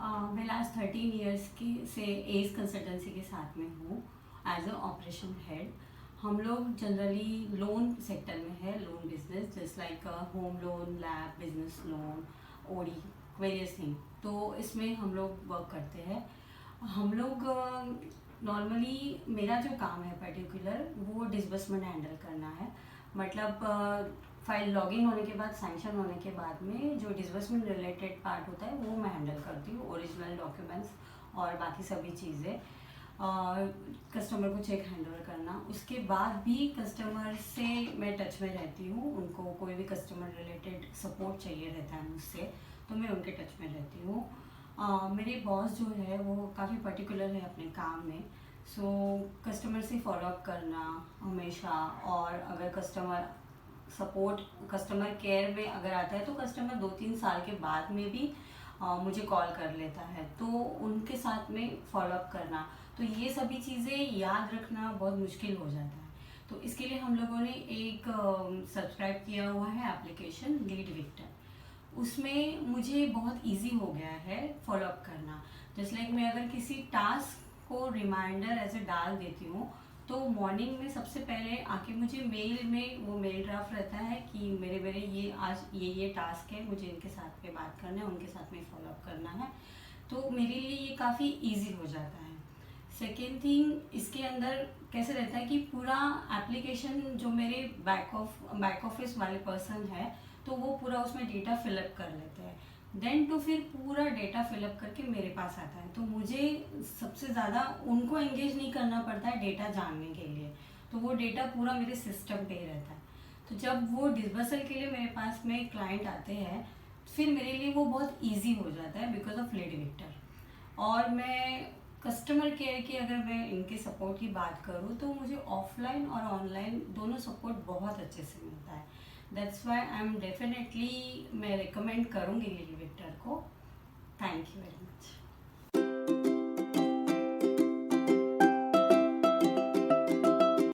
मैं last 13 years की से एज कंसल्टेंसी के साथ में हूँ एज अ ऑपरेशन हेड। हम लोग जनरली लोन सेक्टर में है, loan business just like home loan, LAP, business loan, OD, various thing. तो इसमें हम लोग वर्क करते हैं। हम लोग नॉर्मली मेरा जो काम है पर्टिकुलर वो डिसबर्समेंट हैंडल करना है। मतलब फाइल लॉगिन होने के बाद, सैंक्शन होने के बाद में जो डिसबर्समेंट रिलेटेड पार्ट होता है वो मैं हैंडल करती हूँ, ओरिजिनल डॉक्यूमेंट्स और बाकी सभी चीज़ें। कस्टमर को चेक हैंडल करना, उसके बाद भी कस्टमर से मैं टच में रहती हूँ। उनको कोई भी कस्टमर रिलेटेड सपोर्ट चाहिए रहता है मुझसे, तो मैं उनके टच में रहती हूँ। मेरे बॉस जो है वो काफ़ी पर्टिकुलर है अपने काम में। सो कस्टमर से फॉलोअप करना हमेशा, और अगर कस्टमर सपोर्ट, कस्टमर केयर में अगर आता है तो कस्टमर 2-3 साल के बाद में भी मुझे कॉल कर लेता है, तो उनके साथ में फॉलोअप करना। तो ये सभी चीज़ें याद रखना बहुत मुश्किल हो जाता है। तो इसके लिए हम लोगों ने एक सब्सक्राइब किया हुआ है एप्लीकेशन लीड विक्टर। उसमें मुझे बहुत इजी हो गया है फॉलोअप करना। जैसे लाइक मैं अगर किसी टास्क को रिमाइंडर ऐसे डाल देती हूँ तो मॉर्निंग में सबसे पहले आके मुझे मेल में वो मेल ड्राफ्ट रहता है कि मेरे मेरे ये आज ये टास्क है, मुझे इनके साथ में बात करना है, उनके साथ में फॉलोअप करना है। तो मेरे लिए ये काफ़ी इजी हो जाता है। सेकेंड थिंग, इसके अंदर कैसे रहता है कि पूरा एप्लीकेशन जो मेरे बैक ऑफिस वाले पर्सन है तो वो पूरा उसमें डेटा फिलअप कर लेते हैं। देन तो फिर पूरा डेटा फिलअप करके मेरे पास आता है, तो मुझे सबसे ज़्यादा उनको एंगेज नहीं करना पड़ता है डेटा जानने के लिए। तो वो डेटा पूरा मेरे सिस्टम पे ही रहता है। तो जब वो डिस्बर्सल के लिए मेरे पास में क्लाइंट आते हैं फिर मेरे लिए वो बहुत ईजी हो जाता है बिकॉज ऑफ लीड विक्टर। और मैं कस्टमर केयर की अगर मैं इनके सपोर्ट की बात करूँ तो मुझे ऑफलाइन और ऑनलाइन दोनों सपोर्ट बहुत अच्छे से मिलता है। That's why I am definitely मैं रिकमेंड करूँगी लीड विक्टर को। Thank you very much.